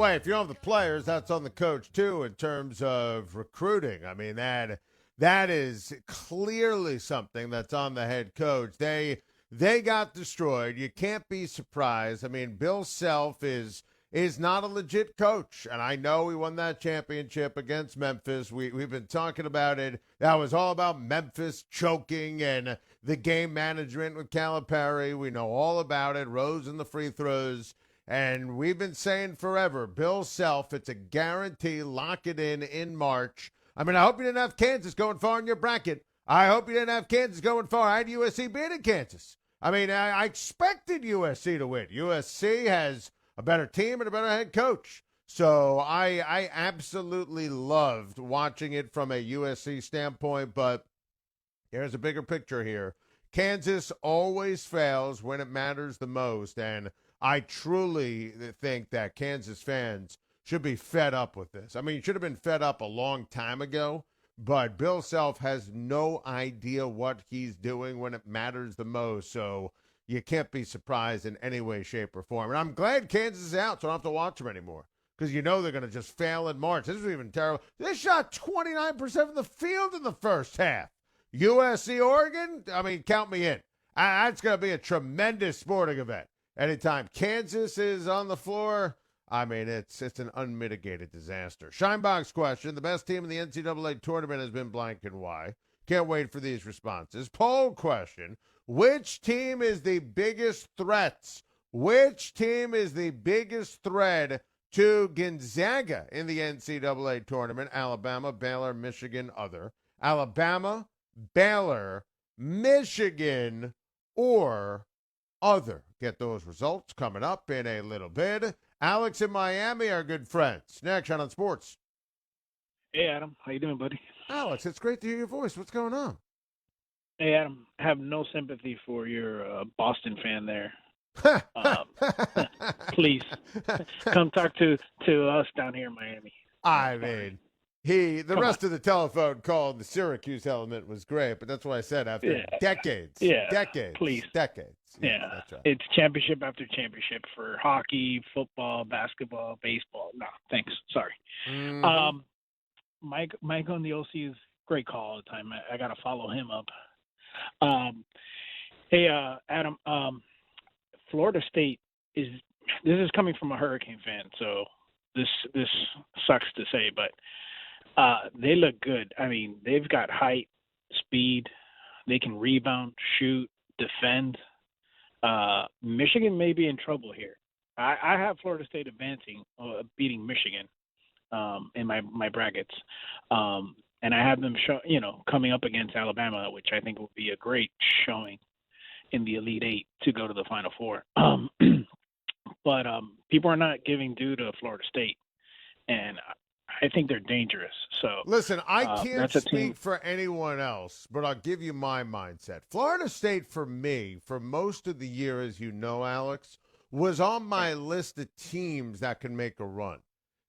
Wait, if you don't have the players, that's on the coach too in terms of recruiting. I mean that is clearly something that's on the head coach. They got destroyed. You can't be surprised. I mean, Bill Self is not a legit coach, and I know he won that championship against Memphis. We've been talking about it. That was all about Memphis choking and the game management with Calipari. We know all about it. Rose and the free throws. And we've been saying forever, Bill Self, it's a guarantee. Lock it in March. I mean, I hope you didn't have Kansas going far in your bracket. I hope you didn't have Kansas going far. I had USC beating Kansas. I mean, I expected USC to win. USC has a better team and a better head coach. So I absolutely loved watching it from a USC standpoint, but here's a bigger picture here. Kansas always fails when it matters the most, and I truly think that Kansas fans should be fed up with this. I mean, you should have been fed up a long time ago, but Bill Self has no idea what he's doing when it matters the most, so you can't be surprised in any way, shape, or form. And I'm glad Kansas is out, so I don't have to watch them anymore because you know they're going to just fail in March. This is even terrible. They shot 29% of the field in the first half. USC, Oregon, I mean, count me in. That's going to be a tremendous sporting event. Anytime Kansas is on the floor, I mean, it's an unmitigated disaster. Scheinbach's question, the best team in the NCAA tournament has been blank and why? Can't wait for these responses. Poll question, which team is the biggest threats? Which team is the biggest threat to Gonzaga in the NCAA tournament? Alabama, Baylor, Michigan, other. Alabama, Baylor, Michigan, or other. Get those results coming up in a little bit. Alex in Miami are good friends. Next on Sports. Hey, Adam. How you doing, buddy? Alex, it's great to hear your voice. What's going on? Hey, Adam. I have no sympathy for your Boston fan there. Please come talk to us down here in Miami. I mean, the rest of the telephone call in the Syracuse element was great, but that's what I said after decades. Please. Decades. Yeah. That's right. It's championship after championship for hockey, football, basketball, baseball. No, thanks. Sorry. Mm-hmm. Mike on the OC is great call all the time. I got to follow him up. Hey, Adam, Florida State this is coming from a Hurricane fan, so this sucks to say, but they look good. I mean, they've got height, speed. They can rebound, shoot, defend. Michigan may be in trouble here. I have Florida State advancing, beating Michigan in my brackets. And I have them coming up against Alabama, which I think will be a great showing in the Elite Eight to go to the Final Four. But people are not giving due to Florida State, and I think they're dangerous. So listen, I can't speak for anyone else, but I'll give you my mindset. Florida State, for me, for most of the year, as you know, Alex, was on my list of teams that can make a run.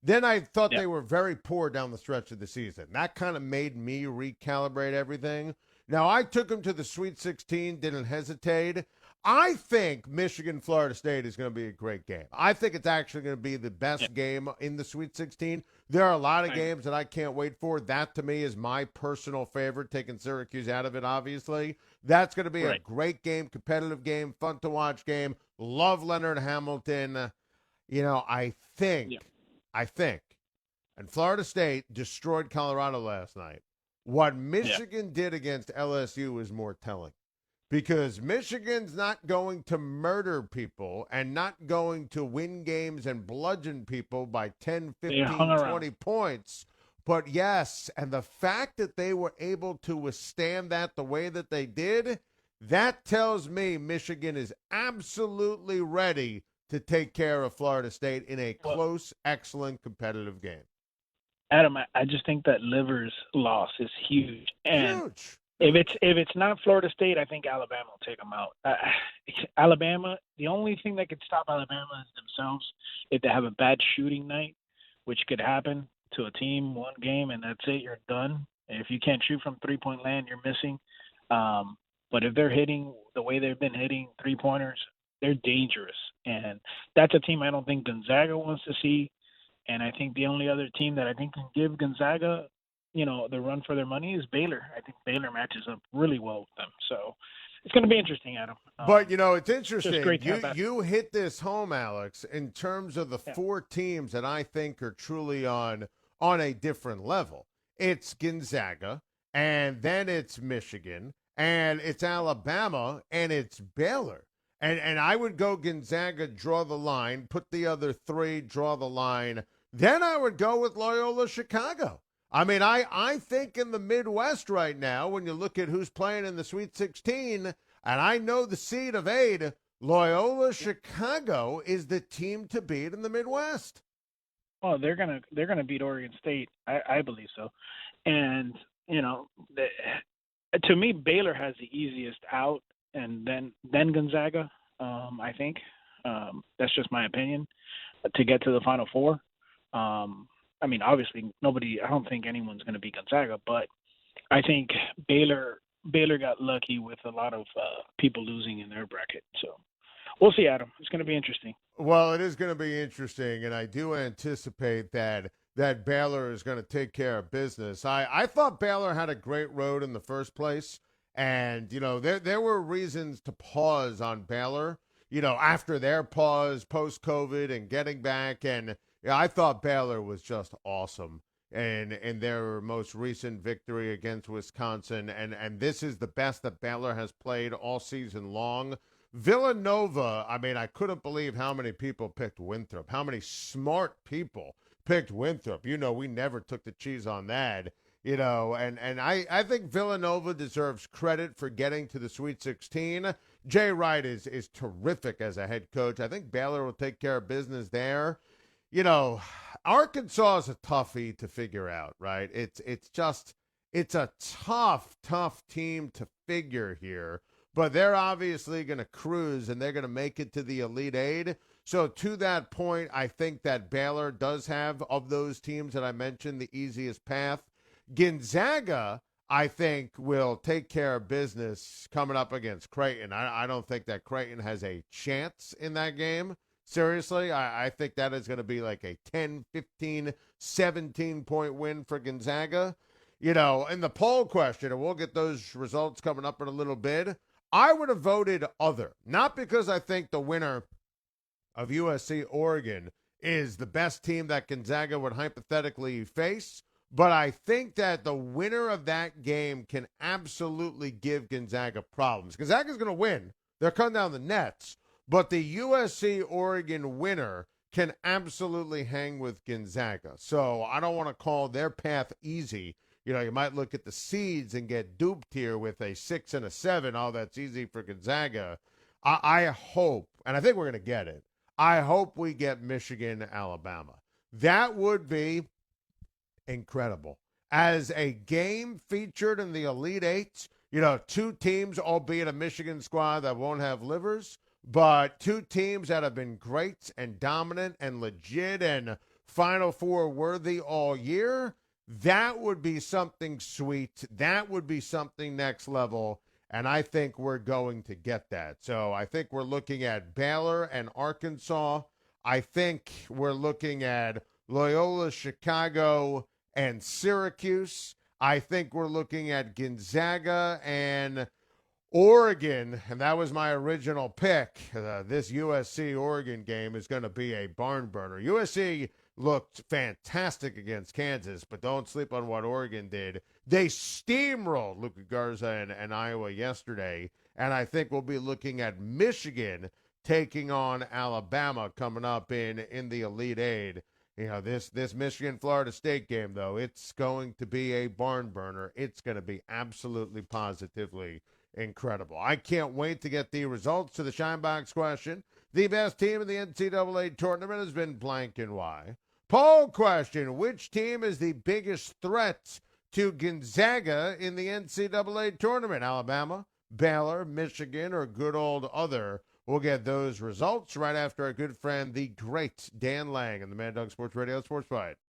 Then I thought they were very poor down the stretch of the season. That kind of made me recalibrate everything. Now, I took them to the Sweet 16, didn't hesitate. I think Michigan-Florida State is going to be a great game. I think it's actually going to be the best game in the Sweet 16. There are a lot of games that I can't wait for. That, to me, is my personal favorite, taking Syracuse out of it, obviously. That's going to be a great game, competitive game, fun to watch game. Love Leonard Hamilton. I think, and Florida State destroyed Colorado last night. What Michigan did against LSU is more telling. Because Michigan's not going to murder people and not going to win games and bludgeon people by 10, 15, 20 points. But yes, and the fact that they were able to withstand that the way that they did, that tells me Michigan is absolutely ready to take care of Florida State in a close, excellent, competitive game. Adam, I just think that Liver's loss is huge. And huge. If it's not Florida State, I think Alabama will take them out. Alabama, the only thing that could stop Alabama is themselves. If they have a bad shooting night, which could happen to a team, one game, and that's it, you're done. And if you can't shoot from three-point land, you're missing. But if they're hitting the way they've been hitting three-pointers, they're dangerous. And that's a team I don't think Gonzaga wants to see. And I think the only other team that I think can give Gonzaga, the run for their money is Baylor. I think Baylor matches up really well with them. So it's going to be interesting, Adam. But it's Just interesting. great to have that. You hit this home, Alex, in terms of the Yeah. four teams that I think are truly on a different level. It's Gonzaga, and then it's Michigan, and it's Alabama, and it's Baylor. And I would go Gonzaga, draw the line, put the other three, draw the line. Then I would go with Loyola Chicago. I mean, I think in the Midwest right now, when you look at who's playing in the Sweet 16, and I know the seed of 8, Loyola Chicago is the team to beat in the Midwest. Oh, they're gonna beat Oregon State. I believe so. And to me, Baylor has the easiest out, and then Gonzaga. I think that's just my opinion to get to the Final Four. I mean, obviously, I don't think anyone's going to beat Gonzaga, but I think Baylor got lucky with a lot of people losing in their bracket. So we'll see, Adam. It's going to be interesting. Well, it is going to be interesting, and I do anticipate that Baylor is going to take care of business. I thought Baylor had a great road in the first place, and, there were reasons to pause on Baylor, after their pause post-COVID and getting back, and I thought Baylor was just awesome in their most recent victory against Wisconsin, and this is the best that Baylor has played all season long. Villanova, I mean, I couldn't believe how many people picked Winthrop, how many smart people picked Winthrop. We never took the cheese on that, and I think Villanova deserves credit for getting to the Sweet 16. Jay Wright is terrific as a head coach. I think Baylor will take care of business there. Arkansas is a toughie to figure out, right? It's a tough team to figure here, but they're obviously going to cruise and they're going to make it to the Elite Eight. So to that point, I think that Baylor does have, of those teams that I mentioned, the easiest path. Gonzaga, I think, will take care of business coming up against Creighton. I don't think that Creighton has a chance in that game. Seriously, I think that is going to be like a 10, 15, 17-point win for Gonzaga. In the poll question, and we'll get those results coming up in a little bit, I would have voted other. Not because I think the winner of USC-Oregon is the best team that Gonzaga would hypothetically face, but I think that the winner of that game can absolutely give Gonzaga problems. Gonzaga's going to win. They're coming down the nets. But the USC-Oregon winner can absolutely hang with Gonzaga. So I don't want to call their path easy. You might look at the seeds and get duped here with a 6 and a 7. Oh, that's easy for Gonzaga. I hope, and I think we're going to get it, I hope we get Michigan, Alabama. That would be incredible. As a game featured in the Elite Eight, two teams, albeit a Michigan squad that won't have livers, but two teams that have been great and dominant and legit and Final Four worthy all year, that would be something sweet. That would be something next level, and I think we're going to get that. So I think we're looking at Baylor and Arkansas. I think we're looking at Loyola Chicago and Syracuse. I think we're looking at Gonzaga and Oregon, and that was my original pick. This USC-Oregon game is going to be a barn burner. USC looked fantastic against Kansas, but don't sleep on what Oregon did. They steamrolled Luka Garza and Iowa yesterday, and I think we'll be looking at Michigan taking on Alabama coming up in the Elite Eight. This Michigan-Florida State game, though, it's going to be a barn burner. It's going to be absolutely positively incredible. I can't wait to get the results to the Schein Box question. The best team in the NCAA tournament has been blank and why. Poll question, which team is the biggest threat to Gonzaga in the NCAA tournament? Alabama, Baylor, Michigan, or good old other? We'll get those results right after our good friend, the great Dan Lang, and the Mad Dog Sports Radio Sports Fight.